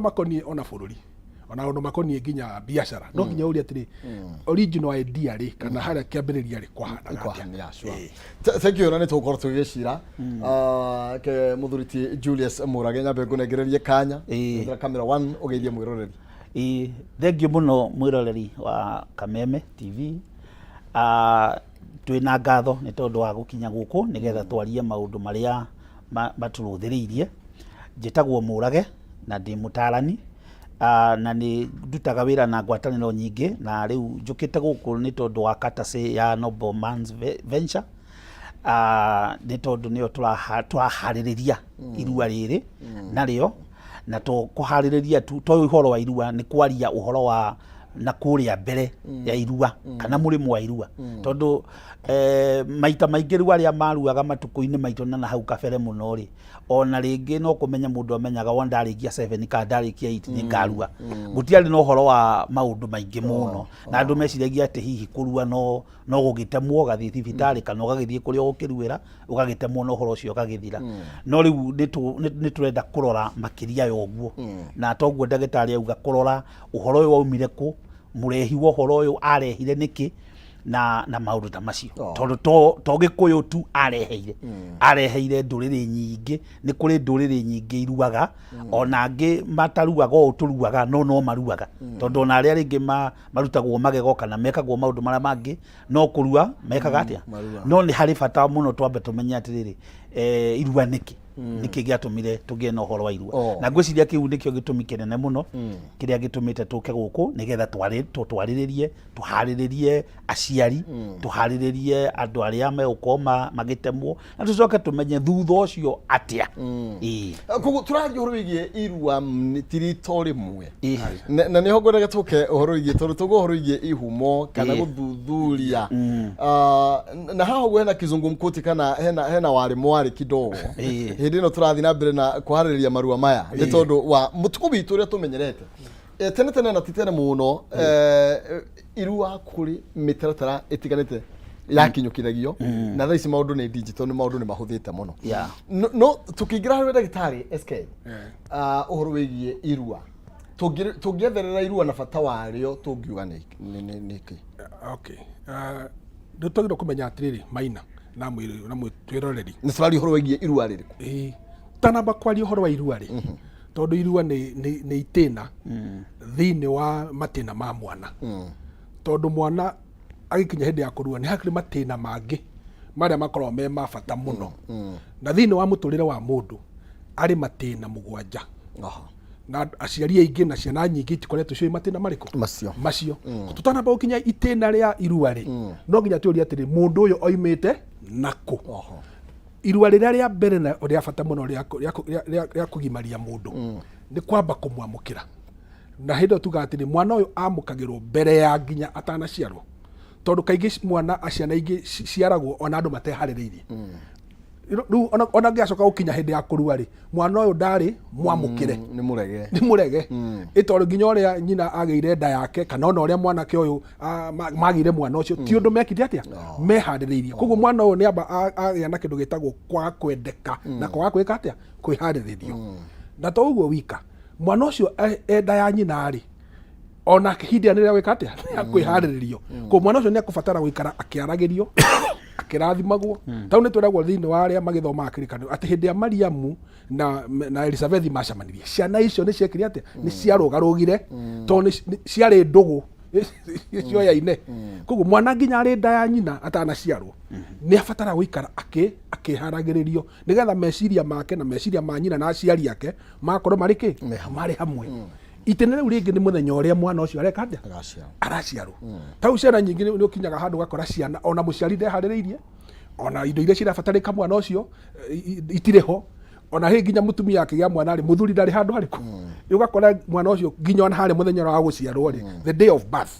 makoni ona bururi ona ono makoni nginya biashara no nginya uri atiri original idea ri kana haria kiambiriria ri kwahana thank you nani tukoro tugicira ke muthuriti Julius Murage nyabe ngunegererie kanya ndira camera 1 ugeithie mwiroreri thank you muno mwiroreri wa Kameme TV twina ngatho ni tondu wa gukinya guku nigetha twarie maundu maria maturuthiriirie njitagwo Murage na ndi mutarani na ni ndutaga wira na ngwataniro nyingi na riu njukite guku ni tondu wa katase ya Noble Man's Venture ni tondu niyo turahaririria irua riri nario na tukuhaririria to uhoro wa irua ni kwaria uhoro wa na kuria mbere ya irua kana murimo wa irua tondu maita maingi riu aria maruaga matuko-ini maitu na hau kabere muno ri ona ringi no kumenya mundu amenyaga wonda arikia 7 ka ndarikia 8 ni ngarua gutiari no horo wa maundu maingi muno na andu meciragia ati hihi kurua no gugitemwo gathi thibitari kana ugagithie kuria ukiruira ugagitemwo no horo ucio gagithira no riu ni turenda kurora makiria ya oguo na toguo ndagitari auga kurora uhoro uyu waumire ku murehi wo horo uyu arehire niki na maundu ta macio tondu to gikuyu tu areheire nduriri nyingi ni kuri nduriri nyingi iruaga ona ngi mataruaga o turuaga no maruaga tondu ona aria ringi marutagwo magego kana mekagwo maundu maria mangi no kurua mekaga atia no ni hari bata muno twambe tumenye atiriri irua niki giatumire tugie no horo wa irua na ngwiciria kiu nikio gitumi kinene muno kiria gitumite tuke guku nigetha twariririe tuhariririe aciari tuhariririe andu aria megukoma magitemwo na tucoke tumenye thutha ucio atia kugu turario horo wigie irua tirito rimwe na niho ngorega tuke horo wigie tondu tugo horo wigie ihumo kana guthuthuria na haho gwena kizungumkuti kana hena wari kidogo hindi no turathi na mbere na kuhaririria marua maya ni tondu wa mutuku bitu uria tumenyerete tene na titene muno irua kuri mitaratara itiganite yakinyukithagio na thaici maundu ni digital ni maundu ni mahuthite muno no tukingira harĩ ndagĩtarĩ SK uhoro wigie irua tungietherera irua na bata wario tungiuga niki okay ndutagire kumenya atiriri maina na twiroreri ni swali uhoro wigie irua ririku tanamba kwaria uhoro wa irua ri tondu irua ni itena thiini wa matina ma mwana tondu mwana agikinya hindi ya kurua ni hakiri matina mangi maria makorwo me mabata muno na thiini wa muturire wa mundu ari matina mugwanja na aciari aingi na ciana nyingi itikoretwo cio matina mariku macio tutanamba gukinya itena ria irua ri no nginya tuuria atiri mundu uyu oimite naku irua riria ria mbere na ria bata muno ria kugimaria mundu ni kwamba kumwamukira na hindo tuga atiri mwana uyu amukagirwo mbere ya nginya atanaciarwo tondu kaingi mwana aciana ingi ciaragwo ona andu matehaririirie riu ona ngiacoka gukinya hindi ya kurua ri mwana uyu ndari mwamukire ni murege itondu nginya uria nyina ageire nda yake kana ona uria mwanake uyu magire mwana ucio ti undu mekithia atia mehaririirie koguo mwana uyu ni amba agia na kindu gitagwo kwa kwendeka na kwa gwika atia kwihariririo na to uguo wika mwana ucio enda ya nyina ri ona hindi aniria gwika atia kwihariririo ko mwana ucio ni akubatara guikara akiaragirio akirathimagwo tau ni twiragwo thiini wa aria magithoma akirikanio ati hindi ya Mariamu na Elizabeth macamanirie ciana icio ni ciekire atia ni ciarugarugire tondu ciari ndugu icio yaine koguo mwana nginya ari nda ya nyina atanaciarwo ni abatara guikara akiharagiririo nigetha meciria make na meciria ma nyina na aciari ake makorwo mari hamwe itene riu ringi ni muthenya uria mwana ucio areka atia araciarwo tau ciana nyingi ni ukinyaga handu gakora ciana ona muciari ndehaririirie ona indo iria cirabatarika mwana ucio itiriho ona hi nginya mutumia yake ya mwana ri muthuri ndari handu hariku ugakora mwana ucio nginya ona hari muthenya wa guciarwo ri the day of birth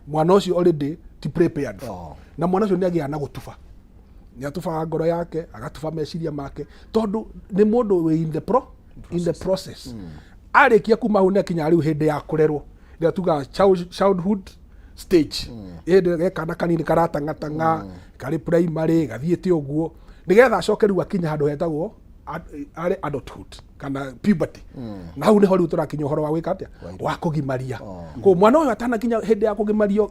mwana ucio already ti prepared na mwana ucio ni agia na gutufa ni atufa ngoro yake agatufa meciria make tondu ni mundu in the process arikia kuma hune kinya riu hindi ya kurerwo ndio tuga childhood stage ende kana kanini karatanga kari primary gathiete uguo nigetha acoke riu akinya handu hetagwo arĩ adulthood kana puberty na hau nĩho rĩu tũrakinya ũhoro wa gwĩka atĩa wa kũgimaria ko mwana ũyũ atanakinya hĩndĩ ya kũgimario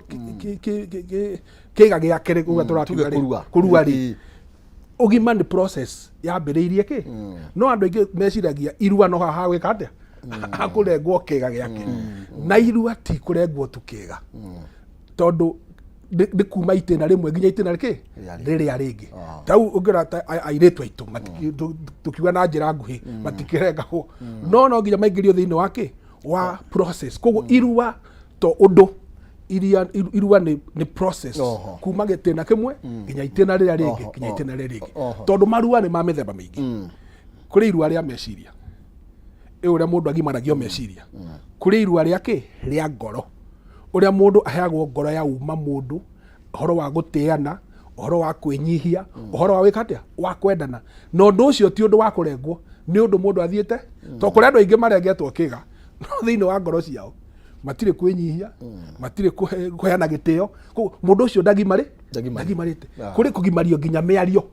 kĩga gĩake rĩ kuga tũrakinya kũrua rĩ ũgima nĩ process yambĩrĩirie kĩ no andũ aingĩ meciragia irua no haha gwĩka atĩa hakũrengwo kĩga gĩake na irua ti kũrengwo tu kĩga tondũ nĩ kuma itĩna rĩmwe nginya itĩna rĩkĩ rĩrĩa rĩngĩ tau ũngĩra airĩtu aitũ tũkiuga na njĩra nguhĩ matikĩrengagwo no nginya maingĩrio thĩinĩ wa kĩ wa process koguo irua to ũndũ irua nĩ process kuma gĩtĩna kĩmwe nginya itĩna rĩrĩa rĩngĩ nginya itĩna rĩrĩa rĩngĩ tondũ marua nĩ ma mĩthemba mĩingĩ kũrĩ irua rĩa meciria ũrĩa mũndũ agimanagio meciria kũrĩ irua rĩa kĩ rĩa ngoro ũrĩa mũndũ aheagwo ngoro ya uma mũndũ ũhoro wa gũtĩana ũhoro wa kwĩnyihia ũhoro wa gwĩka atĩa wa kwendana na ũndũ ũcio ti ũndũ wa kũrengwo nĩ ũndũ mũndũ athiĩte to kũrĩ andũ aingĩ marengetwo kĩga no thĩinĩ wa ngoro ciao matirĩ kwĩnyihia matirĩ kũheana gĩtĩo mũndũ ũcio ndagimarĩte kũrĩ kũgimario nginya mĩario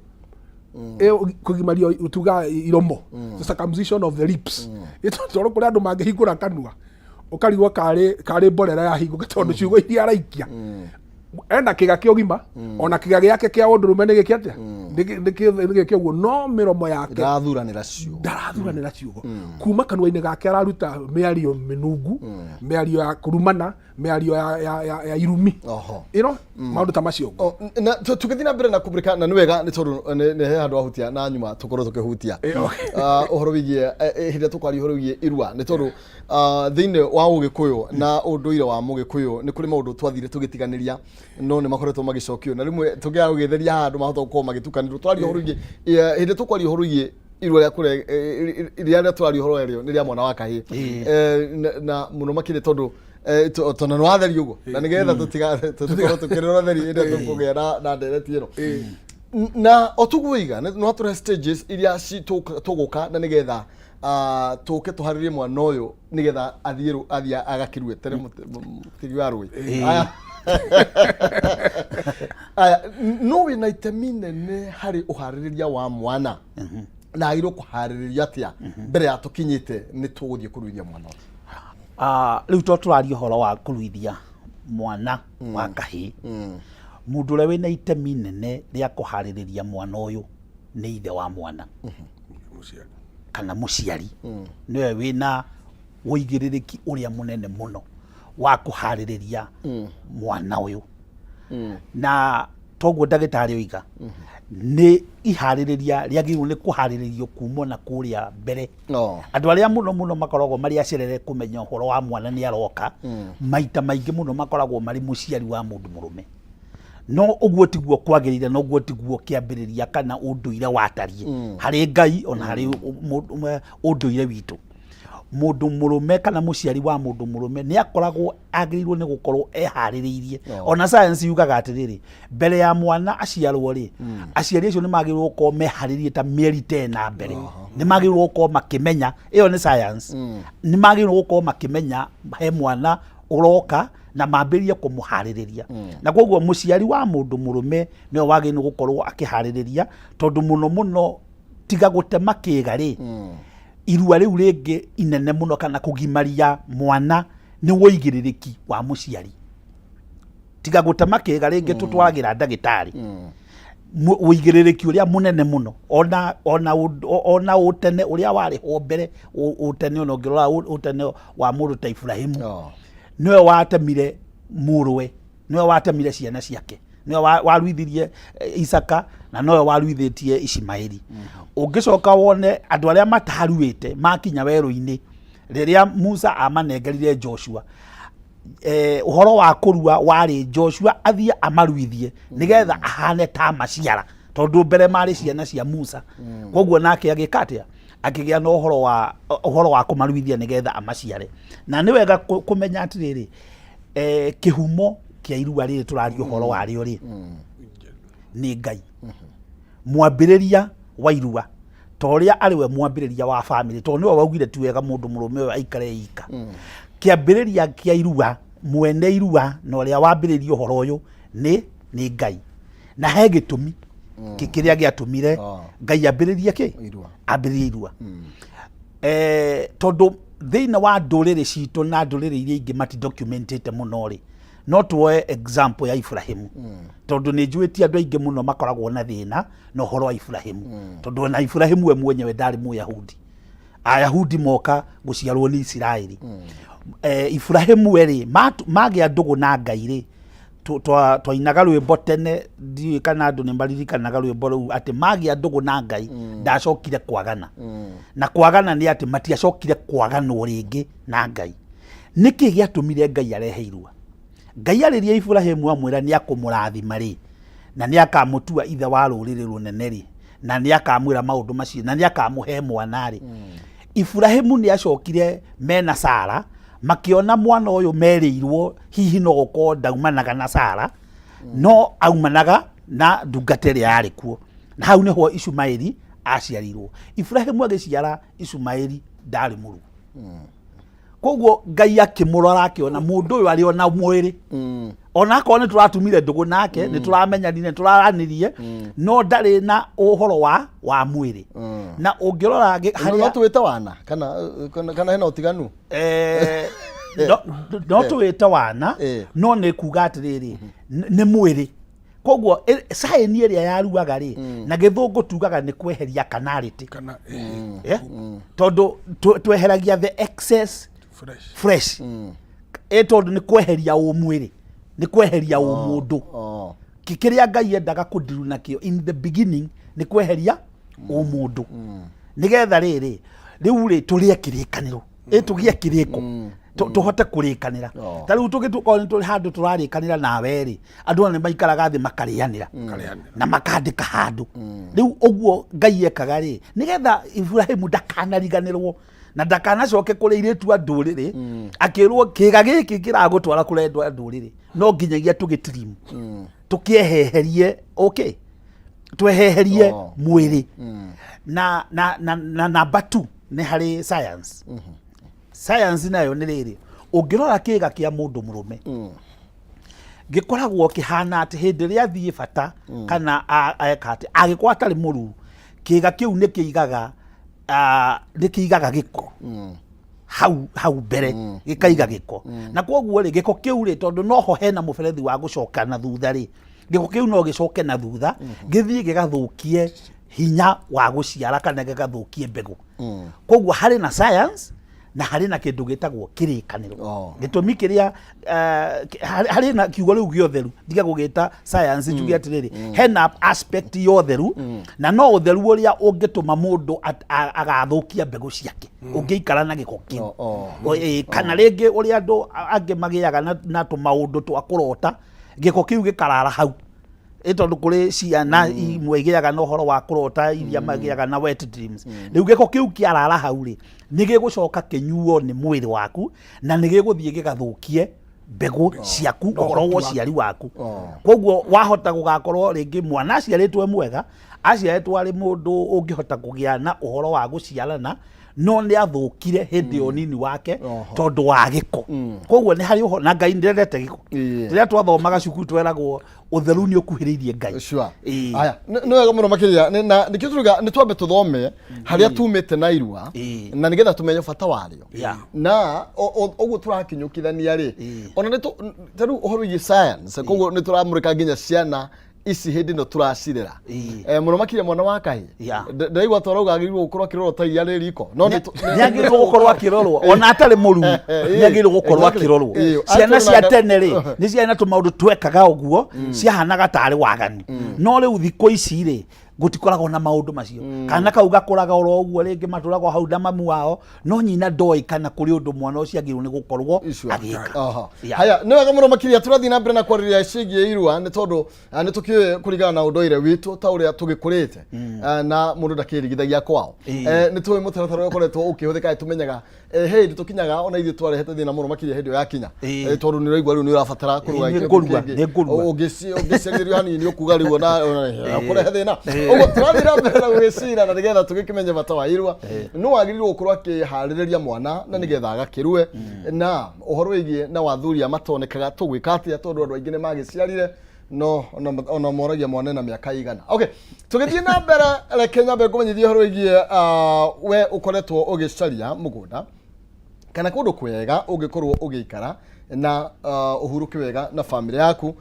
kũgimario tuga iromo the circumcision of the lips tondũ kũrĩ andũ mangĩhingũra kanua ũkarigwo karĩ mborera ya hingũka tondũ ciugo iria araikia ena kĩga kĩa ũgima ona kĩga gĩake kĩa ũndũrũme nĩ gĩkĩ atĩa nĩ gĩkĩ ũguo no mĩromo yake ndarathuranĩra ciugo kuma kanua-inĩ gake araruta mĩario mĩnungu mĩario ya kũrumana mĩario ya irumi ĩno maũndũ ta macio na tũgĩthiĩ na mbere na kũbrĩka na nĩ wega nĩ tondũ nĩ handũ ahutia na nyuma tũkorwo tũkĩhutia ũhoro wĩgiĩ hĩndĩ tũkwaria ũhoro wĩgiĩ irua nĩ tondũ thĩinĩ wa ũgĩkũyũ na ũndũire wa mũgĩkũyũ nĩ kũrĩ maũndũ twathire tũgĩtiganĩria no nĩ makoretwo magĩcokio na rĩmwe tũngĩaga gũgĩtheria handũ mahota gũkorwo magĩtukanĩrwo twaria ũhoro wĩgiĩ hĩndĩ tũkwaria ũhoro wĩgiĩ irua rĩa kũrĩa rĩrĩa twaria ũhoro warĩo nĩ rĩa mwana wa kahii na mũno makĩria tondũ tona nĩ watheria ũguo na nĩgetha tũtikorwo tũkĩrora theri ĩrĩa tũkũgĩa na ndereti ĩno na otũgũiga no tũrĩ stages iria tũgũka na nĩgetha tũke tũharĩrie mwana ũyũ nĩgetha athiĩ agakĩrue tere mũtigi wa rũĩ aya no wĩna itemi nene harĩ ũharĩrĩria wa mwana na agĩrĩirwo kũharĩrĩria atĩa mbere ya tũkinyĩte nĩ tũgũthiĩ kũruithia mwana ũyũ rĩu to tũraria ũhoro wa kũruithia mwana wa kahii mũndũ ũrĩa wĩna itemi nene rĩa kũharĩrĩria mwana ũyũ nĩ ithe wa mwana kana mũciari nĩwe wĩna wũigĩrĩrĩki ũrĩa mũnene mũno wa kũharĩrĩria mwana ũyũ na toguo ndagĩtarĩ oiga nĩ iharĩrĩria rĩagĩrĩirwo nĩ kũharĩrĩrio kuma na kũrĩa mbere andũ arĩa mũno makoragwo marĩ acerere kũmenya ũhoro wa mwana nĩ aroka maita maingĩ mũno makoragwo marĩ mũciari wa mũndũ mũrũme no ũguo tiguo kwagĩrĩire no ũguo tiguo kĩambĩrĩria kana ũndũire watariĩ harĩ Ngai ona harĩ ũndũire witũ mũndũ mũrũme kana mũciari wa mũndũ mũrũme nĩ akoragwo agĩrĩirwo nĩ gũkorwo eharĩrĩirie ona science yugaga atĩrĩrĩ mbere ya mwana aciarwo rĩ aciari acio nĩ magĩrĩirwo gũkorwo meharĩrĩrie ta mĩeri 10 mbere nĩ magĩrĩirwo gũkorwo makĩmenya ĩyo nĩ science nĩ magĩrĩirwo gũkorwo makĩmenya he mwana ũroka na mambĩrĩrie kũmũharĩrĩria na koguo mũciari wa mũndũ mũrũme nĩwe wagĩrĩirwo gũkorwo akĩharĩrĩria tondũ mũno tiga gũtema kĩga rĩ irua rĩu rĩngĩ inene mũno kana kũgimaria mwana nĩ wũigĩrĩrĩki wa mũciari tiga gũtema kĩga rĩngĩ tũtwaragĩra ndagĩtarĩ wũigĩrĩrĩki ũrĩa mũnene mũno ona ũtene ũrĩa warĩ ho mbere ũtene ona ũngĩrora ũtene wa mũndũ ta Ibrahimu nĩwe watemire mũrũwe nĩwe watemire ciana ciake nĩwe waruithirie Isaka na nĩwe waruithĩtie Ishimaeli ũngĩcoka wone andũ arĩa mataruĩte makinya werũ-inĩ rĩrĩa Musa amanengerire Joshua ũhoro wa kũrua warĩ Joshua athiĩ amaruithie nĩgetha ahane ta maciara tondũ mbere marĩ ciana cia Musa koguo nake agĩka atĩa akĩgĩa na ũhoro wa kũmaruithia nĩgetha amaciare na nĩ wega kũmenya atĩrĩrĩ kĩhumo kĩa irua rĩrĩ tũraria ũhoro warĩo rĩ nĩ Ngai mwambĩrĩria wa irua ta ũrĩa arĩwe mwambĩrĩria wa family tondũ nĩwe waugire ti wega mũndũ mũrũme ũyũ aikare ika kĩambĩrĩria kĩa irua mwene irua na ũrĩa wambĩrĩria ũhoro ũyũ nĩ Ngai na he gĩtũmi kiria giatumire Ngai ambiririe ki ambiririe Irua tondu thiina wa nduriri citu na nduriri iria ingi mati documentate muno ri no tuoe example ya Ibrahimu tondu ni njuitie andu aingi muno makoragwo na thina no horo wa Ibrahimu tondu na Ibrahimu we mwenyewe ndari Muyahudi Ayahudi moka guciarwo ni Isiraeli Ibrahimu eri magia ndugu na Ngai ri twainaga rwimbo tene ndi kana andu ni maririkanaga rwimbo ru ati magia ndugu na Ngai ndacokire kwagana na kwagana ni ati matiacokire kwaganwo ringi na Ngai niki giatumire Ngai arehe Irua Ngai aririe Ibrahimu amwira ni akumurathima ri na ni akamutua ithe wa ruriri runene ri na ni akamwira maundu macio na ni akamuhe mwana ri Ibrahimu ni acokire mena Sara makiona mwana uyu merirwo hihi no goko ndaumanaga na Sara no aumanaga na ndungate ria yari kuo na hau niho Ishumaeli aciarirwo Ibrahimu agiciara Ishumaeli ndari muru koguo Ngai akimurora akiona mundu uyu ari ona mwiri ona akone turatumire ndugu nake ni turamenyanire turaranirie no ndari na uhoro wa mwiri na ungirora haria tuwita wana kana hena utiganu no tuwita wana no ne kuga atiriri ni mwiri koguo saini iria yaruaga ri na githungu tugaga ni kweheria kanarity kana tondu tweheragia the excess fresh tondu ni kweheria umwiri ni kweheria umundu kikiria Ngai endaga kundiru nakio in the beginning ni kweheria umundu nigetha riri riu ri turie kirikaniro tugie kiriko tuhote kurikanira tariu tugituko ni turi handu turarikanira nawe ri andu ni maikaraga thi makarianira na makandika handu riu uguo Ngai ekaga ri nigetha Ibrahimu ndakanariganirwo na ndakanacoke kuri iritu anduriri akirwo kiga giki kiragutwara kurendwa anduriri no nginyagia tugitirimu tukieheherie okay tweheherie mwiri na number 2 ni hari science science nayo ni riri ungirora kiga kia mundu murume gikoragwo kihana ati hindi ria thie bata kana aekati agikwa atari muru kiga kiu ni kiigaga nikiigaga giko hau mbere gikaiga giko na koguo ri giko kiu ri tondu noho hena muberethi wa gucoka na thutha ri giko kiu no gicoke na thutha githie gigathukie hinya wa guciara kana gigathukie mbegu koguo hari na science na hari na kindu gitagwo kirikaniro gitumi kiria hari na kiugo riu giotheru ndiga gugita science njugi atiriri hena aspect yotheru na no utheru uria ungituma mundu agathukia mbegu ciake ungiikara na giko kiu kana ringi uria andu angi magiaga na tumaundu twa kurota giko kiu gikarara hau tondu kuri ciana imwe igiaga na uhoro wa kurota iria magiaga na wet dreams riu giko kiu kiarara hau ri ni gigucoka kinyuo ni mwiri waku na ni giguthie gigathukie mbegu ciaku uhoro wo ciari waku koguo wahota gugakorwo ringi mwana aciaritwe mwega aciaritwe ari mundu ungihota kugia na uhoro wa guciarana no ni athukire hindi onini wake tondu wa giko koguo ni hari na Ngai ndirete giko riria twathomaga cukuru tweragwo utheru ni ukuhiririe Ngai aya no wega muno makiria na nikio turuga ni twambe tuthome haria tumite na Irua na nigetha tumenye bata wario na oguo turakinyukithania ri ona ni taru uhoro yi science koguo ni turamurika nginya ciana isi hindi no turacirira muno makiria mwana wa kahii ndaigwa torauga agirwo gukorwa kiroro ta iya riko no ni agirwo gukorwa kirorwo ona atari muru ni agirwo gukorwa kirorwo ciana cia tene ri ni ciana tumaundu twekaga uguo ciahanaga tari waganu no riu thiko ici ri gutikoragwo na maundu macio kana kau gakuraga oro uguo ringi maturagwo hau na mamu wao no nyina ndoi kana kuri undu mwana ucio agirwo ni gukorwo agika haya ni wega muno makiria turathi na mbere na kwariria cigie Irua ni tondu ni tukiwe kurigana na undoire witu ta uria tugikurite na mundu ndakirigithagia kwao ni tuwe mutaratara ukoretwo ukihuthika tumenyaga hey tukinyaga ona ithu twarehete thina muno makiria hindi ya kinya tondu ni raigwa riu ni urabatara kuruga ugiciagirio hani ni ukuga riu na kurehe thina ogo twathira mbere na gwicira na nigetha tugikimenya bata wa Irua no wagirirwo gukorwo akihariria mwana na nigetha agakirue na uhoro wigie na wathuria matonekaga tugwika atia tondu andu aingi ni magiciarire no ona moragia mwana na miaka igana. Okay, tugithie na mbere Kenya be kumenyithia horo igie we ukoretwo ugicaria mugunda kana kundu kwega ungikorwo ugikara na uhuruke wega na family yaku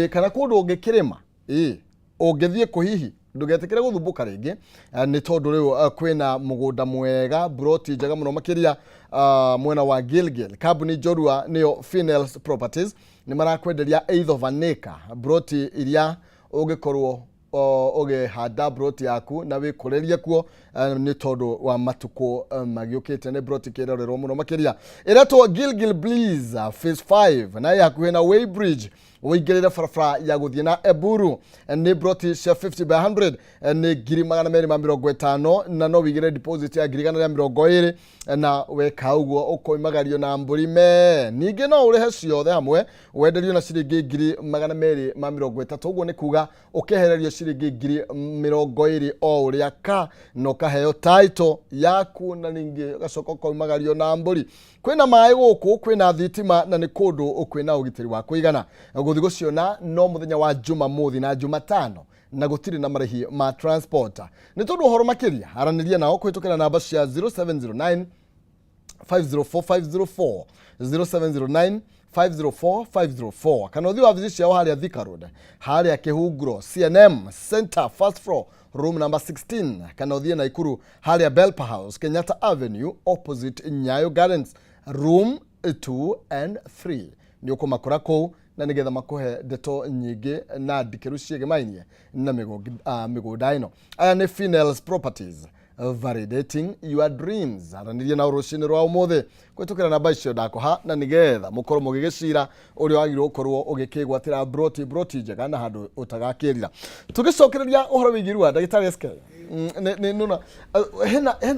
kana kundu ungikirima ungithie kuhihi ndugetekere guthumbuka ringi ni tondu riu kwina mugunda mwega broti njega muno makiria mwena wa Gilgil kambuni Irua niyo Finels Properties ni marakwenderia eighth of an acre broti iria ungikorwo hada broti yaku na wikureria kuo ni tondu wa matuko magiukite ni broti kirorerwo muno makiria iretwo Gilgil Breeze phase 5 na yakuhe na Weybridge uigirire farafara ya guthie na Eburu ni broti cia 50 by 100 ni ngiri 250 na no wigire deposit ya ngiri 120 na weka uguo ukoimagario na mburi me ningi no urehe ciothe hamwe wenderio na ciringi ngiri 230 uguo ni kuga ukehererio ciringi ngiri 20 o uria ka no kaheo title yaku na ningi gacoka ukoimagario na mburi kwina mai guku kwina thitima na ni kundu kwina ugitiri wa kuigana guthi guciona no muthenya wa Jumamothi na Jumatano na gutiri na marihi ma transporter ni tondu horo makiria araniria nao kwitukira namba cia 0709 504504 0709 504504 kana uthi wa visit yao haria Thika Road haria Kihunguro CNM Center first floor room number 16 kana uthi na Ikuru haria Belpa House Kenyatta Avenue opposite Nyayo Gardens room 2 and 3 ni ukumakora kou na nigetha makuhe ndeto nyingi na ndikeru ciege mainie na migunda ino aya ni Finels Properties validating your dreams aranirie na urucini rwa umuthe kwitukira na baisho dako ha na nigetha mukorwo mugigicira uri wagirwo ukorwo ugikigwatira broti njega na handu utagakirira tugicokereria uhoro wigirwa ndagitari SK nuna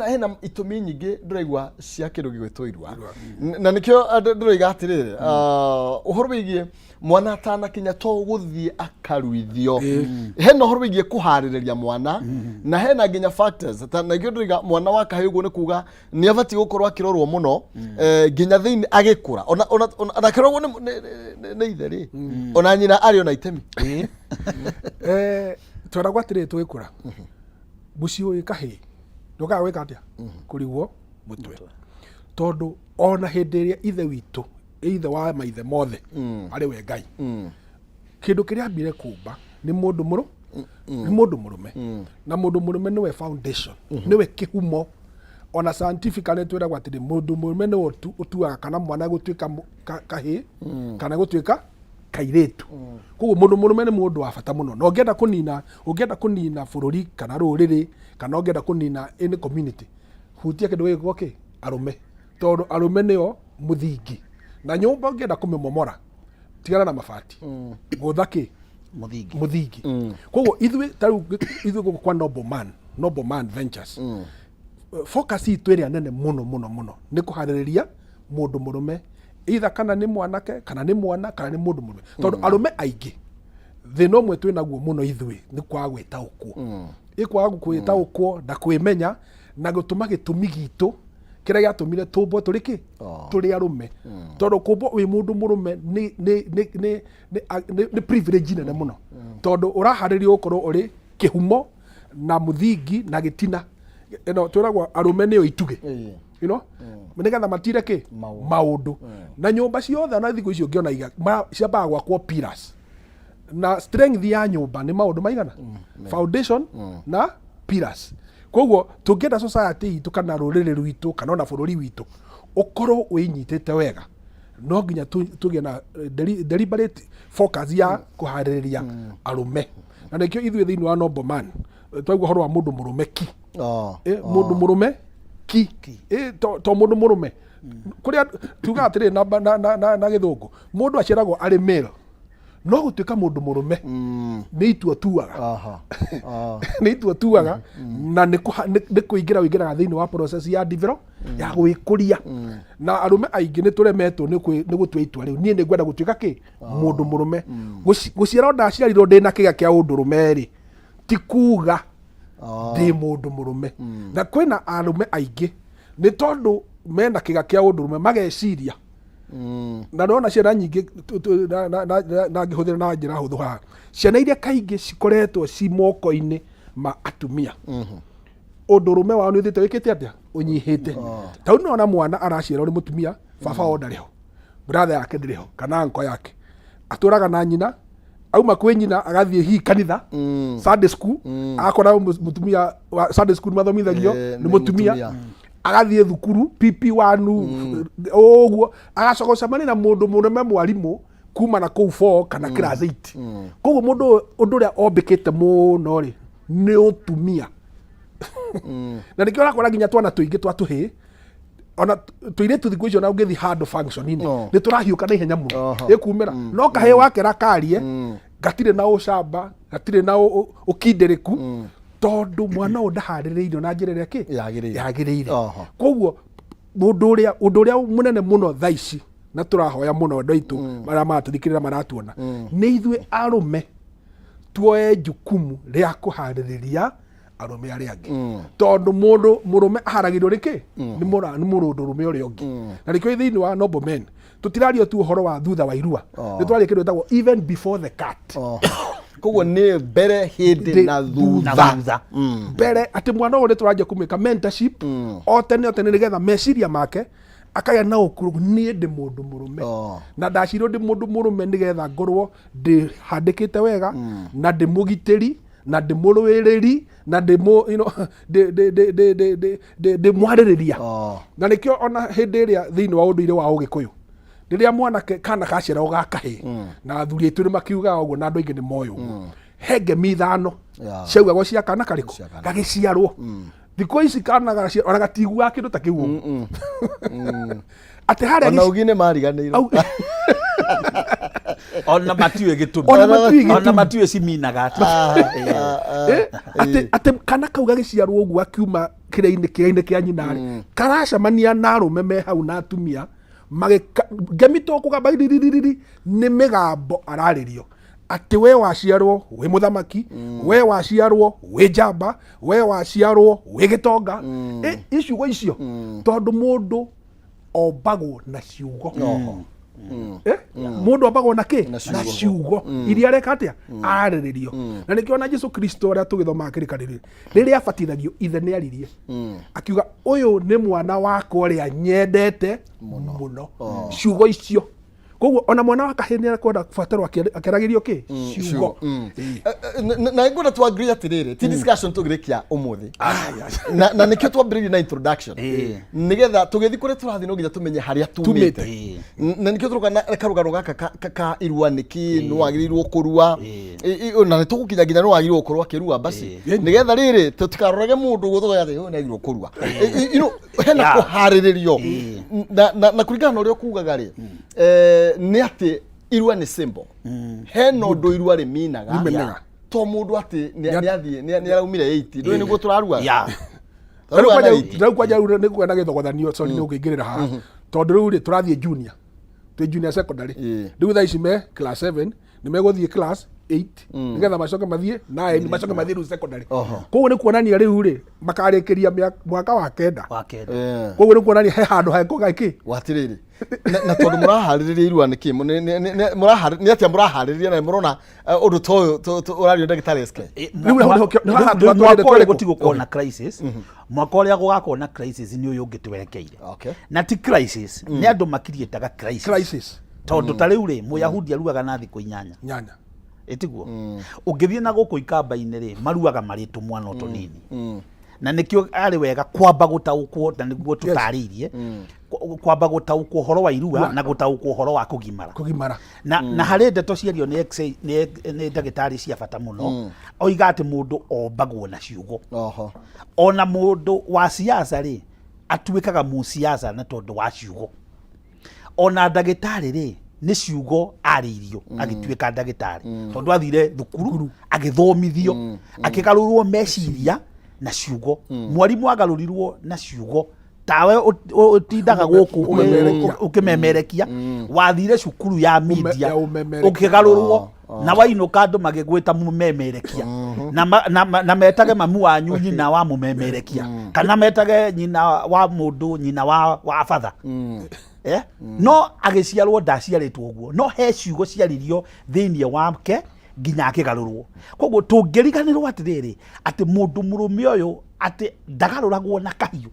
hena itumi nyingi ndiraigwa cia kindu gigwitwo Irua na nikio ndiriga atiriri uhoro wigie mwana atana kinya to guthie akaruithio hena uhoro wigie kuhaririria mwana na hena nginya factors na ikio ndiriga mwana wa kahii uguo ni kuga ni abati gukorwo akirorwo muno nginya thiini agikura ona kirorwo ni itheri ona nyina ari ona itemi twara gwatire twikura muci uyu kahii nduka gwika atia kurigwo mutwe tondu ona hindi iria ithe witu ithe wa maithe mothe ari we Ngai kindu kiria ambire kumba ni mundu muru ni mundu murume na mundu murume niwe foundation niwe kihumo ona scientifically twiragwa atiri mundu murume ni utuaga kana mwana gutuika kahii kana gutuika kairetu koguo mundu murume ni mundu wa bata muno no ungienda kunina bururi kana ruriri kana ungienda kunina any community hutia kindu giko ki arume tondu arume nio muthingi na nyumba ungienda kumemomora tigana na mabati gutha ki muthingi koguo ithui guku kwa Noble Man Ventures focus itu area nene muno ni kuhaririria mundu murume either kana ni mwanake kana ni mwana kana ni mundu murume tondu arume aingi thina umwe twinaguo muno ithui ni kwa gwitaukwo ikwaga gwitaukwo na kwimenya na gutuma gitumi gitu kiria giatumire tumbo turiki turi arume tondu kumbo wi mundu murume ni privilege nene muno tondu uraharirio ukorwo uri kihumo na muthingi na gitina ino twiragwo arume niyo ituge you know nigetha matire ki maundu na nyumba ciothe na thiku icio ngiona ciambaga gwakwo pillars na strength ya nyumba ni maundu maigana foundation na pillars koguo tungenda society itu kana ruriri rwitu kana na bururi witu ukorwo winyitite wega no nginya tugie na deliberate focus ya kuhaririria arume na nikio ithuĩ thiini wa Noble Man twaigua horo wa mundu murume ki mundu murume ki to mundu murume kuria tuga atiri na githungu mundu aciaragwo ari male no gutuika mundu murume ni itua tuaga ni itua tuaga na ni kuingira wingira thiini wa process ya develop ya gwikuria na arume aingi ni turemetwo ni gutua itua riu nie ni ngwenda gutuika ki mundu murume guciara ndaciarirwo ndina kiga kia undurume ri ti kuga ndi mundu murume na kwina arume aingi ni tondu mena kiga kia undurume mageciria na ndona ciana nyingĩ na ngĩhũthĩra na njĩra hũthũ haha, ciana iria kaingĩ cikoretwo ci moko-inĩ ma atumia, ũndũrũme wao nĩ ũthiĩte wĩkĩte atĩa, ũnyihĩte. Ta rĩu nĩwona mwana araciarwo nĩ mũtumia, baba wao ndarĩ ho, brother yake ndĩrĩ ho, kana anko yake, atũraga na nyina, auma kwĩ nyina agathiĩ hihi kanitha, Sunday school, agakora mũtumia Sunday school mathomithagio nĩ mũtumia, agathiĩ thukuru PP1 ũguo, agacoka gũcemania na mũndũ mũrũme mwarimũ kuma na kũu 4 kana class 8. Koguo mũndũ ũrĩa ombĩkĩte mũno rĩ nĩ ũtumia. Na nĩkĩo ũrakora nginya twana tũingĩ twa tũhĩĩ, ona tũirĩtu thikũ icio na ũngĩthiĩ handũ function-inĩ nĩ tũrahiũka na ihenya mũno ĩkumĩra, no kahĩĩ wake rakarie gatirĩ na ũcamba, gatirĩ na ũkindĩrĩku, tondũ mwana ũyũ ndaharĩrĩirio na njĩra ĩrĩa kĩ yagĩrĩire. Koguo ũndũ ũrĩa mũnene mũno thaa ici na tũrahoya mũno andũ aitũ marĩa maratũthikĩrĩra maratuona, nĩ ithuĩ arũme tuoye jukumu rĩa kũharĩrĩria arũme arĩa angĩ, tondũ mũndũ mũrũme aharagĩrio rĩkĩ nĩ mũrũndũrũme ũrĩa ũngĩ. Na rĩkĩo thĩinĩ wa Noble Men tũtirario tu ũhoro wa thutha wa Irua, nĩ tũraria kĩndũ gĩtagwo even before the cat. Koguo nĩ mbere, hĩndĩ na thutha. Mbere atĩ mwana ũyũ nĩ tũranjia kũmĩka mentorship o tene nĩgetha meciria make akagĩa na ũkũrũ, niĩ ndĩ mũndũ mũrũme na ndacirwo ndĩ mũndũ mũrũme nĩgetha ngorwo ndĩhandĩkĩte wega na ndĩ mũgitĩri na ndĩ mũrũĩrĩri na ndĩ mwarĩrĩria. Na nĩkĩo ona hĩndĩ ĩrĩa thĩinĩ wa ũndũire wa Ũgĩkũyũ, rĩrĩa mwanake kana gaciarwo ga kahĩĩ na athuri aitũ nĩ makiugaga ũguo na andũ aingĩ nĩ moĩ ũguo, he ngemi 5 ciaugagwo cia kana karĩkũ gagĩciarwo. Thikũ ici kana gaciarwo ona gatiguaga kĩndũ ta kĩu ũguo, atĩ harĩa ona ũgi nĩ mariganĩirwo ona matiũĩ gĩtũmi, ona matiũĩ ciminaga atĩ kana kau gagĩciarwo ũguo akiuma kĩrĩa-inĩ kĩa nyina-rĩ karacemania na arũme me hau na atumia ngemi to kũgamba nĩ mĩgambo ararĩrio, atĩ we waciarwo wĩ mũthamaki, we waciarwo wĩ njamba, we waciarwo wĩ gĩtonga, iciugo icio, tondũ mũndũ ombagwo na ciugo. Mũndũ ombagwo na kĩ? Na ciugo iria areka atĩa arĩrĩrio. Na nĩkĩo ona Jesũ Kristo ũrĩa tũgĩthomaga kĩrĩkanĩro rĩrĩa abatithagio ithe nĩ aririe akiuga ũyũ nĩ mwana wakwa ũrĩa nyendete mũno, ciugo icio. Koguo ona mwana wa kahĩĩ nĩ akwenda kubatarwo akĩragĩrio kĩ? Ciugo. Na ngũra tu agree atĩrĩrĩ, ti discussion tũgĩrĩkia ũmũthĩ, na nĩkĩo twambĩrĩirie na introduction nĩgetha tũgĩthiĩ kũrĩa tũrathiĩ no nginya tũmenye harĩa tumĩte. Na nĩkĩo tũroka na karũgano gaka ka Irua nĩkĩ nĩ wagĩrĩirwo kũrua, na nĩtũgũkinya nginya nĩ wagĩrĩirwo gũkorwo akĩrua basi, nĩgetha rĩrĩ tũtikarorage mũndũ gũthoga atĩ nĩ agĩrĩirwo kũrua. Hena kũharĩrĩrio na kũringana na ũrĩa ũkugaga rĩ, nĩ atĩ Irua nĩ symbol. Hena ũndũ Irua rĩminaga to mũndũ atĩ nĩ araumire 80 ndũĩ nĩguo tũrarua. Rĩu kwanja nĩ kwenda gĩthogothanio, sorry nĩ ũkĩingĩrĩra haha, tondũ rĩu tũrathiĩ junior, twĩ junior secondary, rĩu thaa ici me class 7 nĩ megũthiĩ class 8 nĩgetha macoke mathiĩ 9 macoke mathiĩ rĩu secondary. Koguo nĩ kuonania rĩu rĩ makarĩkĩria mwaka wa 9. Koguo nĩ kuonania he handũ hangĩkorwo gakĩ watirĩrĩ na tondũ mũraharĩrĩria Irua nĩkĩ nĩ atĩa mũraharĩrĩria na mũrona ũndũ toyũ ũrario ndagĩtarĩ SK. Rĩu mwaka ũrĩa gũtigũkorwo na crisis, mwaka ũrĩa gũgakorwo na crisis nĩ ũyũ ũngĩ twerekeire, na ti crisis nĩ andũ makiriĩtaga crisis, tondũ ta rĩu rĩ Mũyahudi aruaga na thikũ 8 etiguo ũngĩthiĩ na gũkũ ikamba-inĩ rĩ maruaga marĩ tũmwana tũnini, na nĩkĩo arĩ wega kwamba gũtaũkwo, na nĩguo tũtarĩirie kwamba gũtaũkwo ũhoro wa Irua na gũtaũkwo ũhoro wa kũgimara. Na harĩ ndeto ciario nĩ ndagĩtarĩ cia bata mũno, oiga atĩ mũndũ ombagwo na ciugo. Ona mũndũ wa siasa rĩ atuĩkaga mũsiasa na tondũ wa ciugo. Ona ndagĩtarĩ rĩ nĩ ciugo arĩirio agĩtuĩka ndagĩtarĩ, tondũ athire thukuru agĩthomithio akĩgarũrwo meciria na ciugo. Mwarimũ agarũrirwo na ciugo, tawe ũtindaga gũkũ ũkĩmemerekia, wathire cukuru ya media ũkĩgarũrwo na wainũka andũ magĩgwĩta mũmemerekia, na metage mamu wanyu nyina wa mũmemerekia, kana metage nyina wa mũndũ nyina wa batha. no agiciarwo ndaciaritwo guo no he ciugo ciaririo thiini wake nginya akigarurwo koguo tungiriganirwo atiriri ati mundu murume uyu ati ndagaruragwo na kahiu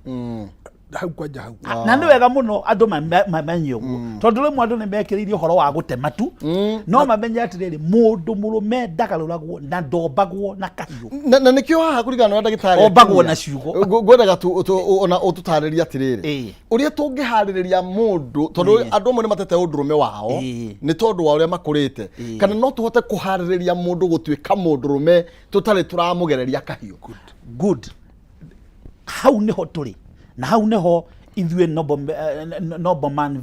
hau kwanja hau na ni wega muno andu mamenye guo tondu rimwe andu ni mekiririe horo wa gutema tu no mamenye atiriri mundu murume ndagaruragwo na ndombagwo na kahiu na nikio haha kurigana na ndagitari ombagwo na ciugo gwendaga tu ona ututariria atiriri uria tungihariria mundu tondu andu amwe ni matete undurume wao ni tondu wa uria makurite kana no tuhote kuhariria mundu gutuika mundurume tutari turamugereria kahiu good hau niho turi na hau niho ithuĩ Nobleman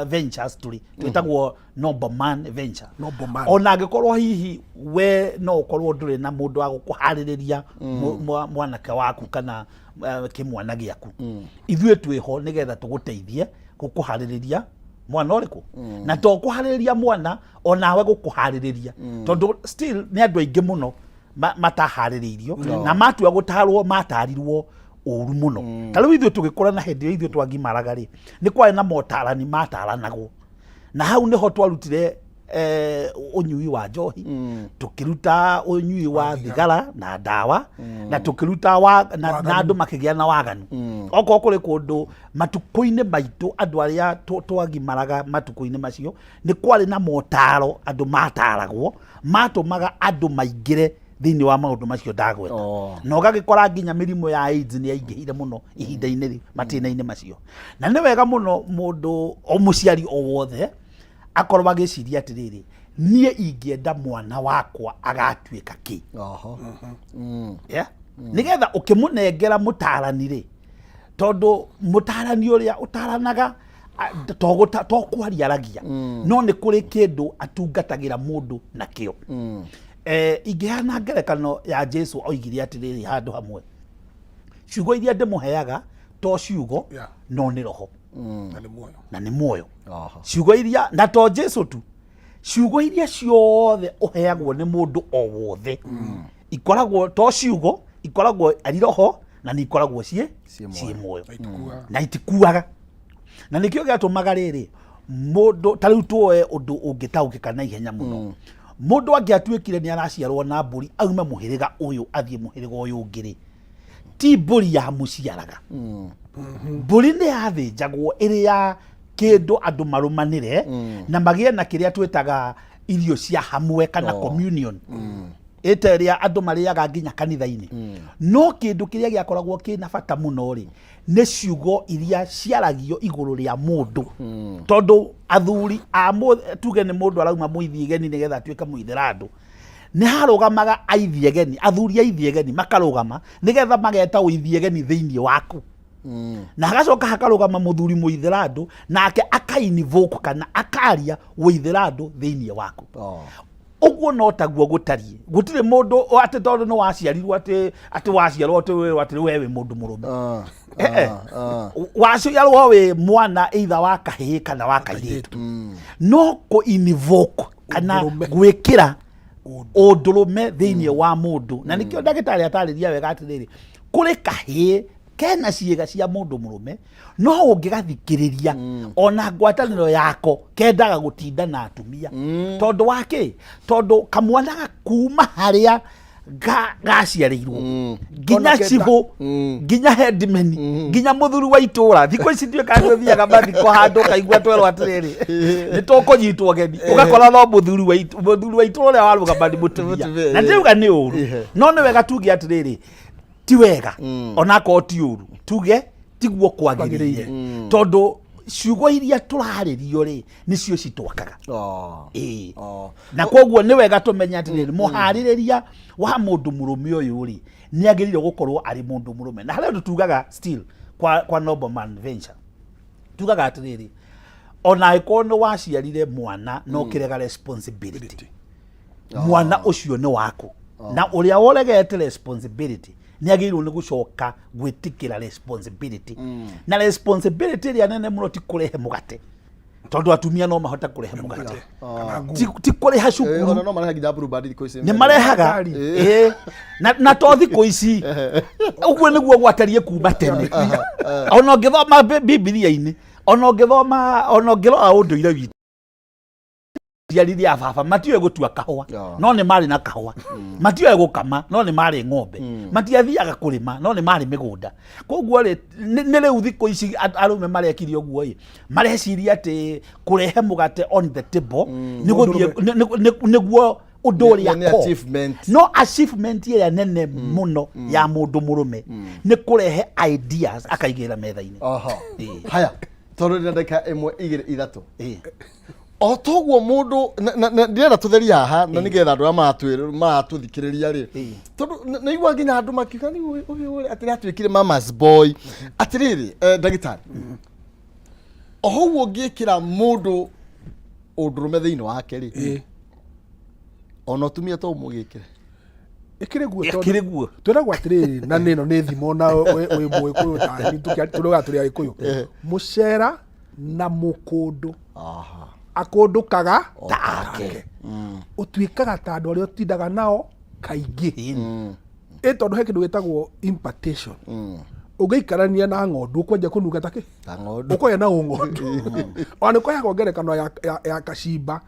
Ventures turi twĩtagwo Nobleman Venture ona angĩkorwo hihi we no ũkorwo ndũrĩ na mũndũ wa gũkũharĩrĩria mwanake waku kana kĩmwana gĩaku ithuĩ twĩho nĩgetha tũgũteithie gũkũharĩrĩria mwana ũrĩkũ na to kũharĩrĩria mwana onawe gũkũharĩrĩria tondũ still nĩ andũ aingĩ mũno mataharĩrĩirio na matua gũtarwo matarirwo uru muno talo ithuĩ tũgĩkũra na hĩndĩ ithuĩ twagimaraga rĩ nĩ kwarĩ na motarani mataranagwo na hau niho twarutire unyui wa njohi tukiruta unyui wa thigara na ndawa na tukiruta na andu makigĩa na waganu oko kũrĩ kũndũ matuko-inĩ maitũ andũ arĩa twagimaraga matuko-inĩ macio nĩ kwarĩ na motaro andũ mataragwo matũmaga andũ maingĩre thiini wa maundu macio ndagweta no gagikora nginya mirimo ya AIDS ni yaingihire muno ihinda-inĩ riu matĩna-inĩ macio na nĩ wega muno mundu o muciari o wothe akorwo agiciria atiriri nie ingĩenda mwana wakwa agatuĩka kĩ nigetha ũkĩmũnengera mũtarani rĩ tondu mũtarani ũrĩa ũtaranaga to kwariaragia no nĩ kũrĩ kĩndũ atungatagĩra mũndũ nakĩo ingĩhana ngerekano ya Jesu oigire atiriri handu hamwe ciugo iria ndĩmũheaga to ciugo no nĩ roho na nĩ muoyo ciugo iria na to Jesu tu ciugo iria ciothe ũheagwo nĩ mũndũ o wothe ikoragwo to ciugo ikoragwo ari roho na nĩ ikoragwo ciĩ muoyo na itikuaga na nĩkĩo gĩatũmaga rĩrĩ mũndũ ta rĩu tuoe ũndũ ũngĩtaũkĩka na ihenya mũno mundu angĩatuĩkire nĩ araciarwo na mbũri auma mũhĩrĩga ũyũ athiĩ mũhĩrĩga ũyũ ũngĩ ti mbũri ya mũciaraga mbũri nĩ yathĩnjagwo ĩrĩ ya kĩndũ andũ marũmanĩre na magĩe na kĩrĩa twĩtaga irio cia hamwe kana communion ĩta ĩrĩa andũ marĩaga nginya kanitha-inĩ no kĩndũ kĩrĩa gĩakoragwo kĩna bata mũno rĩ nĩ ciugo iria ciaragio igũrũ rĩa mũndũ tondũ athuri tuge nĩ mũndũ arauma mũithiegeni nĩgetha atuĩke mũithĩradũ nĩ harũgamaga aithiegeni athuri aithiegeni makarũgama nĩgetha mageta ũithiegeni thĩinĩ waku na hagacoka hakarũgama mũthuri mũithĩradũ nake akainvoke kana akaria ũithĩradũ thĩinĩ waku uguo no taguo gutari gutire mundu ati tondu no waciarirwo ati waciarwo ati wewe mundu murume waciarwo we mwana either wa kahii kana wa kairitu no ko invoke kana gwikira undurume thiini wa mundu na nikio ndagitari atariria wega atiriri kuri kahii kena ciĩga cia mundu murume no ũngĩgathikĩrĩria ona ngwatanĩro yako kendaga gũtinda na atumia tondu wake tondu kamwana kuma harĩa gaciarĩirwo nginya cibũ nginya headman nginya mũthuri wa itũra thikũ ici nduĩka nĩ ũthiaga mathiko handũ kaigua twerwo atirĩrĩ nĩ tũkũnyitwo geni ũgakora no mũthuri wa itũra ũrĩa warũgama nĩ mũtumia na ndĩuga nĩ ũru no nĩ wega tuge atirĩrĩ ti wega ona ko ti uru tuge tiguo kwagĩrĩire tondu ciugo iria tũrarĩrio rĩ nĩcio citwakaga na koguo nĩ wega tũmenya atĩrĩrĩ mũharĩrĩria wa mũndũ mũrũme ũyũ rĩ nĩ agĩrĩire gũkorwo arĩ mũndũ mũrũme na harĩa tugaga still kwa Nobleman Venture tugaga atĩrĩrĩ ona ĩkorwo nĩ waciarire mwana no kĩrega responsibility mwana ũcio nĩ waku na ũrĩa woregete responsibility ni agĩrĩirwo nĩ gũcoka gwĩtĩkĩra responsibility na responsibility ĩrĩa nene mũno ti kũrehe mũgate tondu atumia no mahota kũrehe mũgate ti kũrĩha cukuru nĩ marehaga na to thikũ ici ũguo nĩguo gwatarie kuma tene ona ũngĩthoma Bibilia-inĩ ona ngĩrora ũndũire witũ ya baba matiũĩ gũtua kahũa no nĩ marĩ na kahũa, matiũĩ gũkama no nĩ marĩ ng'ombe, matiathiaga kũrĩma no nĩ marĩ mĩgũnda. Koguo rĩ nĩ rĩu thikũ ici arũme marekire ũguo ĩ mareciria atĩ kũrehe mũgate on the table nĩguo ũndũ ũrĩa no achievement ĩrĩa nene mũno ya mũndũ mũrũme nĩ kũrehe ideas akaigĩra metha-inĩ. Haya tondũ nĩ ndagĩka 1 2 3 o toguo mundu ndirenda tutheria haha na nigetha andu arĩa maratũthikĩrĩria rĩ tondu naigua nginya andu makiuga ni uyu atĩ atuĩkire mama's boy atirĩrĩ ndagĩtarĩ o ũguo ngĩkĩra mundu ũndũrũme thĩinĩ wake rĩ ona ũtumia to mũgĩkĩre ikire guo twĩragwo atirĩrĩ na nĩno nĩ thimo na wĩ Mũgĩkũyũ ta ni tũrauga tũrĩ Agĩkũyũ mũcera na mũkũndũ akũndũkaga take ũtuĩkaga ta andũ arĩa ũtindaga nao kaingĩ tondũ he kĩndũ gĩtagwo impartation ũngĩikarania na ng'ondu ũkwenja kũnunga ta ũkoya na ng'ondu ona nĩkoyaga ngerekano ya kacimba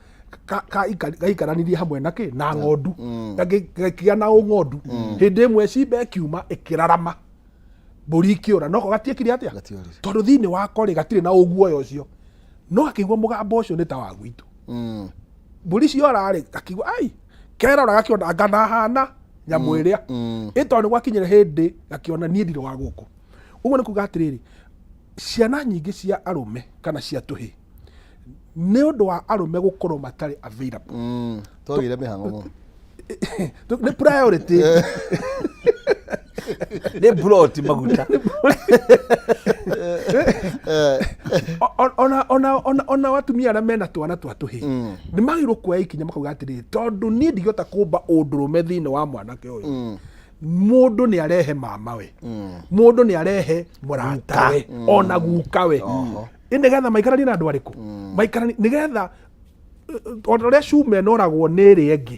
gaikaranirie hamwe na na ng'ondu gakĩgĩa na ng'ondu hĩndĩ ĩmwe cimba ĩkiuma ĩkĩrarama mbũri ikĩũra no gatiekire atĩa tondũ thĩinĩ wako rĩ gatirĩ na ũguoya ũcio no akĩigua mũgambo ũcio nĩ ta wa gwitũ mbũri ciora rĩ akĩigua ai kerora gakĩona ngana hana nyamũ ĩrĩa ĩtondũ nĩ gwakinyire hĩndĩ gakĩona niĩ ndirĩ wa gũkũ. Ũguo nĩ kuuga atĩrĩrĩ ciana nyingĩ cia arũme kana cia tũhĩ nĩ ũndũ wa arũme gũkorwo matarĩ available twagĩire mĩhang'o mũno nĩ priority nĩ plot maguta ona watumia arĩa mena twana twa tũhĩ nĩ magĩrĩirwo kuoya ikinya makauga atĩrĩrĩ tondũ niĩ ndingĩhota kũmba ũndũrũme thĩinĩ wa mwanake ũyũ mũndũ nĩ arehe mamawe mũndũ nĩ arehe mũratawe ona gukawe nĩgetha maikaranie na andũ arĩkũ maikaranie nĩgetha ũrĩa cuma ĩnoragwo nĩ ĩrĩa ĩngĩ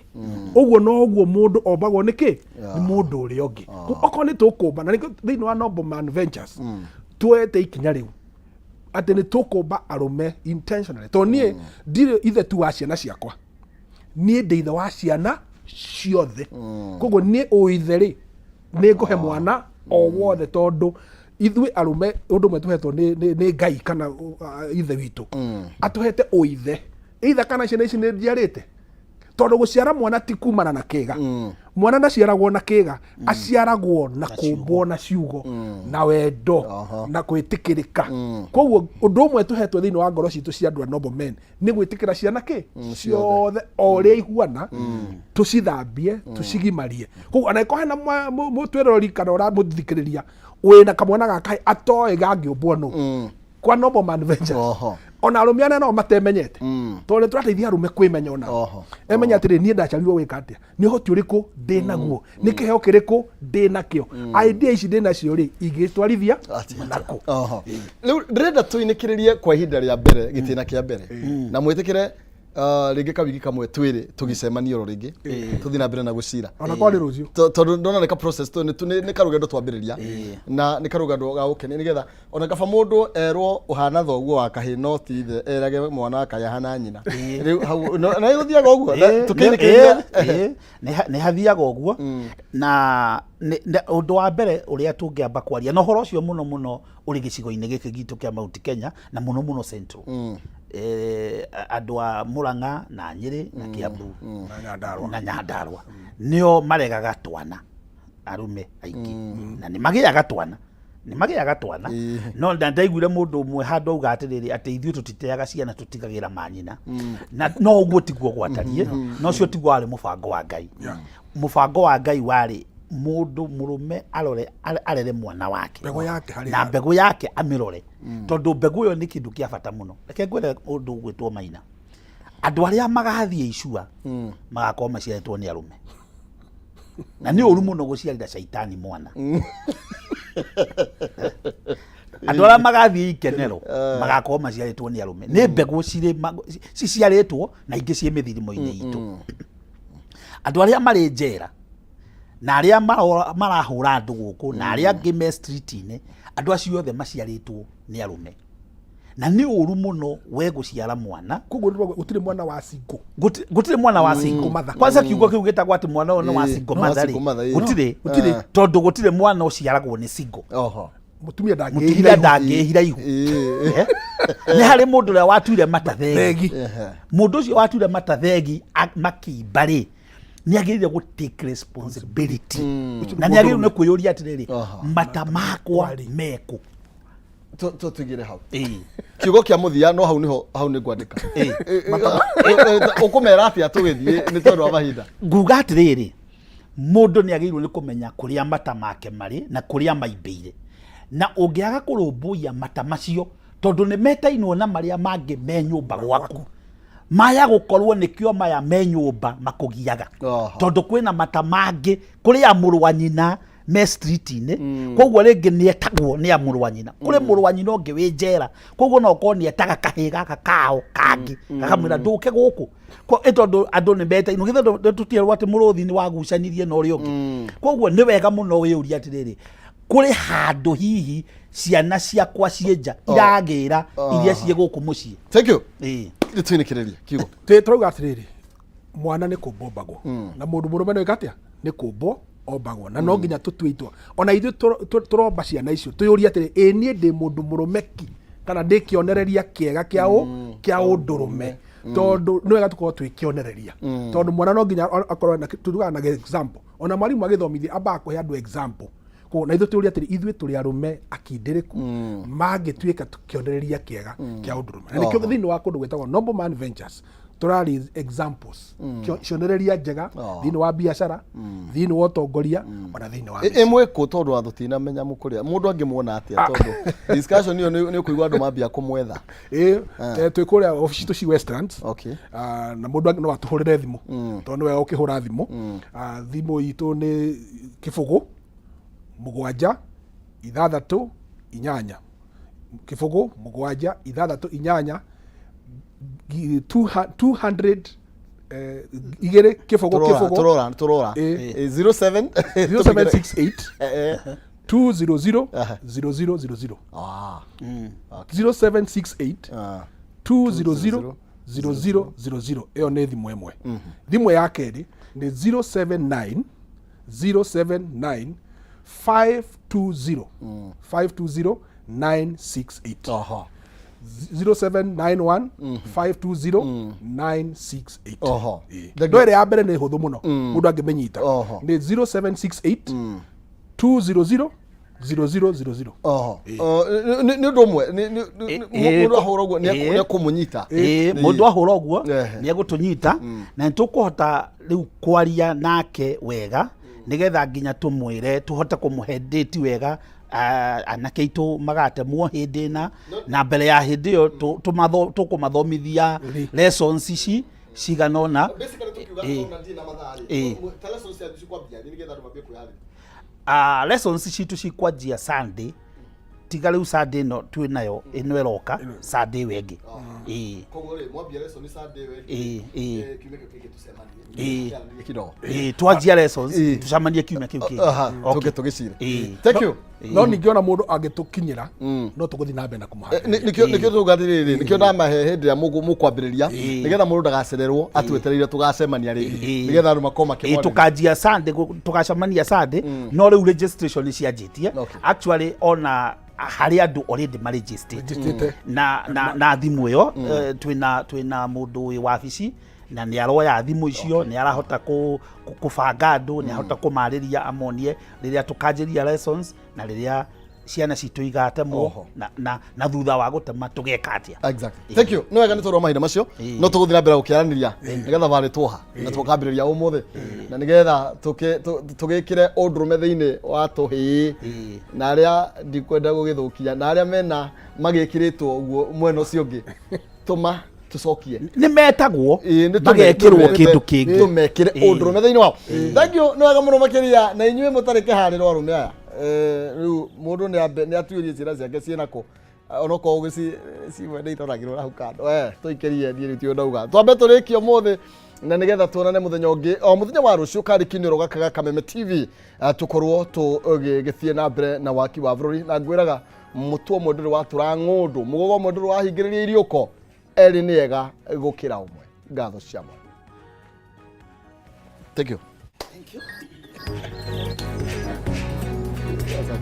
ũguo noguo mũndũ ombagwo nĩkĩ nĩ mũndũ ũrĩa ũngĩ okorwo nĩ tũkũmba na thĩinĩ wa Noble Man Ventures tuoete ikinya rĩu atĩ nĩ tũkũmba arũme intentionally tondũ niĩ ndirĩ ithe tu wa ciana ciakwa niĩ ndĩ ithe wa ciana ciothe koguo niĩ ũithe rĩ nĩ ngũhe mwana o wothe tondũ ithuĩ arũme ũndũ ũmwe tũhetwo nĩ Ngai kana ithe witũ atũhete ũithe ithe kana ciana ici nĩ njiarĩte tondũ gũciara mwana ti kumana na kĩga mwana ndaciaragwo na kĩga aciaragwo na kũmbwo na ciugo na wendo na gwĩtĩkĩrĩka koguo ũndũ ũmwe tũhetwo thĩinĩ wa ngoro citũ cia andũ a Noble Men nĩ gwĩtĩkĩra ciana ciothe o ũrĩa ihuana tũcithambie tũcigimarie koguo ona ĩkorwo hena mũtwĩrori kana ũramũthikĩrĩria wĩna kamwana gaka atoĩ gangĩũmbwo nũ kwa Noble Man Ventures ona arũme ane no matemenyete tondũ nĩ tũrateithia arũme kwĩmenya ona emenya atĩrĩ niĩ ndacarirwo gwĩka atĩa nĩ ũhoti ũrĩkũ ndĩ naguo nĩ kĩheo kĩrĩkũ ndĩ nakĩo idea ici ndĩ nacio rĩ ingĩtwarithia nakũ. Rĩu ndĩrenda tũinĩkĩrĩrie kwa ihinda rĩa mbere gĩtĩna kĩa mbere na mwĩtĩkĩre rĩngĩ kawiki kamwe twĩrĩ tũgĩcemania oro rĩngĩ tũthiĩ na mbere na gũcira ona kwarĩ rũciũ tondũ ndona nĩ ka process nĩ karũgendo twambĩrĩria na nĩ karũgendo ga gũkenia nĩgetha ona kaba mũndũ erwo ũhana thoguo wa kahĩ no ti ithe erage mwana wa kahĩ ahana nyina rĩu hau na gũthiaga ũguo tũkĩinĩkĩria nĩ hathiaga ũguo na ũndũ wa mbere ũrĩa tũngĩamba kwaria na ũhoro ũcio mũno mũno ũrĩ gĩcigo-inĩ gĩkĩ gitũ kĩa Mount Kenya na mũno mũno Central andũ a Murang'a na Nyĩrĩ na Kiambu na Nyandarua nĩo maregaga twana arũme aingĩ na nĩ magĩaga twana no ndaiguire mũndũ ũmwe handũ auga atĩrĩrĩ atĩ ithuĩ tũtiteaga ciana tũtigagĩra manyina na no ũguo tiguo gwatariĩ no ũcio tiguo warĩ mũbango wa Ngai mũbango wa Ngai warĩ mũndũ mũrũme arere mwana wake na mbegũ yake amĩrore tondũ mbegũ ĩyo nĩ kĩndũ kĩa bata mũno. Reke ngwĩre ũndũ gwĩtwo Maina andũ arĩa magathiĩ icua magakorwo maciarĩtwo nĩ arũme na nĩ ũru mũno gũciarĩra caitani mwana andũ arĩa magathiĩ ikenero magakorwo maciarĩtwo nĩ arũme nĩ mbegũ ciciarĩtwo na ingĩ ciĩ mĩthirimo-inĩ itũ andũ arĩa marĩ njera na arĩa marahũra andũ gũkũ na arĩa angĩ me street-inĩ andũ acio othe maciarĩtwo nĩ arũme na nĩ ũru mũno we gũciara mwana koguo gũtirĩ mwana wa single gũtirĩ mwana wa single kwanza kiugo kĩu gĩtagwo atĩ mwana ũyũ nĩ wa single mother gũtirĩ tondũ gũtirĩ mwana ũciaragwo nĩ single mutumia ndangĩhira ihu nĩ harĩ mũndũ ũrĩa watuire matathegi mũndũ ũcio watuire matathegi makĩimba-rĩ nĩ agĩrĩire gũ take responsibility na nĩ agĩrĩire nĩ kwĩyũria atĩrĩrĩ mata makwa meko tũtigire hau kiugo kĩa mũthia no hau nĩ ngwandĩka ũkũmera atĩa tũgĩthiĩ nĩ tondũ wa mahinda nguga atĩrĩrĩ mũndũ nĩ agĩrĩirwo nĩ kũmenya kũrĩa mata make marĩ na kũrĩa maimbĩire na ũngĩaga kũrũmbũiya mata macio tondũ nĩ metainwo na marĩa mangĩ me nyũmba gwaku maya gũkorwo nĩkĩo maya me nyũmba makũgiaga tondũ kwĩna mata mangĩ kũrĩ ya mũrũ wa nyina me street-inĩ koguo rĩngĩ nĩ etagwo nĩ ya mũrũ wa nyina kũrĩ mũrũ wa nyina ũngĩ wĩ njera koguo no korwo nĩ etaga kahĩ gaka kao kangĩ gakamwĩra ndũke gũkũ tondũ andũ nĩ metainwo githĩ tũtierwo atĩ mũrũthi nĩ wagucanirie na ũrĩa ũngĩ koguo nĩ wega mũno wĩyũria atĩrĩrĩ kũrĩ handũ hihi ciana ciakwa cienja iragĩra iria ciĩ gũkũ mũciĩ. Thank you. Nĩtwinĩkĩrĩria kiugo turauga atĩrĩrĩ mwana nĩ kũmbwo mbagwo na mũndũ mũrũme nĩ atĩa nĩ kũmbwo ombagwo na no nginya tũtue itua ona ithuĩ tũromba ciana icio twĩyũrie atĩrĩ ĩ niĩ ndĩ mũndũ mũrũme ki kana ndĩkĩonereria kĩega kĩa ũndũrũme tondũ nĩ wega tũkorwo twĩkĩonereria tondũ mwana no nginya akorwo turugaga na example ona mwarimũ agĩthomithia ambaga kũhe andũ example na ithuĩ tũyũria atĩrĩ ithuĩ tũrĩ arũme akindĩrĩku mangĩtuĩka tukĩonereria kĩega kĩa ũndũrũme na nĩkĩo thĩinĩ wa kũndũ gwĩtagwo Noble Man Ventures tũrarĩ examples cionereria njega thĩinĩ wa biacara thĩinĩ wa ũtongoria ona thĩinĩ wa ĩmwe kũ tondũ wa tũtinamenya mũkũrĩa mũndũ angĩmuona atĩa tondũ discussion ĩyo nĩ kũigua andũ mambia kũmwetha twĩ kũrĩa ofici tũci Westlands na mũndũ no atũhũrĩre thimũ tondũ nĩwe ũkĩhũra thimũ thimũ itũ nĩ kĩbũgũ 7 6 8 kĩbũgũ 7 6 8 200 igere kĩbũgũ turora 07 0768 200 0000 0768 200 0000 ĩyo nĩ thimũ ĩmwe thimũ ya kerĩ nĩ 079 079 520 968 0791 520 968 ndo ĩrĩa ya mbere nĩ hũthũ mũno mũndũ angĩmenyita nĩ 0768 200 0000 nĩ ũndũ ũmwe mũndũ ahũra ũguo nĩ ekũmũnyita mũndũ ahũra ũguo nĩ egũtũnyita na nĩtũkũhota rĩu kwaria nake wega nigetha nginya tũmwĩre tũhote kũmũhe date wega anake itũ magatemwo hĩndĩ na mbere ya hĩndĩ ĩyo tũkũmathomithia lessons ici cigana ũna lessons citũ cikwanjia Sunday tiga rĩu Sunday no twĩ nayo ĩno ĩroka Sunday wengĩ twanjia lessons tucamanie kiumia kĩu kĩngĩ tũgĩcire. Thank you. no ningĩ ona mũndũ angĩtũkinyĩra no tũgũthiĩ na mbere na kũmũhaya nĩkĩo tũgathĩrĩrĩ nĩkĩo ndamahe hĩndĩ ĩrĩa mũkwambĩrĩria nĩgetha mũndũ ndagacererwo atwetereire tũgacemania rĩngĩ nĩgetha andũ makorwo makĩmwona tũkanjia Sunday tũgacemania Sunday no rĩu registration cianjĩtie actually ona harĩ andũ already maregistrate na thimũ ĩyo twĩna mũndũ wĩ wabici na nĩ aroya thimũ icio nĩ arahota kũbanga andũ nĩ arahota kũmarĩria amonie rĩrĩa tũkanjĩria lessons na rĩrĩa ciana citũ igatemwo na thutha wa gũtema tũgeka atĩa. Exactly. Thank you. Nĩ wega nĩ tũrwo mahinda macio no tũgũthiĩ na mbere gũkĩaranĩria nĩgetha varĩ twoha na tũkambĩrĩria ũmũthĩ na nĩgetha tũgĩkĩre ũndũrũme thĩinĩ wa tũhĩĩ na arĩa ndikwenda gũgĩthũkia na arĩa mena magĩkĩrĩtwo ũguo mwena ũcio ũngĩ tũma tucokie nĩ metagwo magekĩrwo kĩndũ kĩngĩ tumekĩre ũndũrũme thĩinĩ wao. Thank you. Nĩ wega mũno makĩria na inyuĩ mũtarĩ kĩharĩro arũme aya rĩu mũndũ nĩ atuĩrie ciĩra ciake ciĩnako onoko ugici ciwe nä iroragä rwo nahau kando tå ikä rie niä rä tio ndauga twambe tå rä kie må thä na nä getha tuonane må thenya å ngä o må thenya wa rå cio karä kinä ro gakaga Kameme TV tå korwo gä thiä na mbere na waki wa bå rå ri na ngwä raga må tu å mwe ndå rä watå ra ngå ndå må gogo å mwe ndå rä wahingä rä ria iriåko erä nä ega gå kä ra å mwe ngatho cia mwe. Thank you.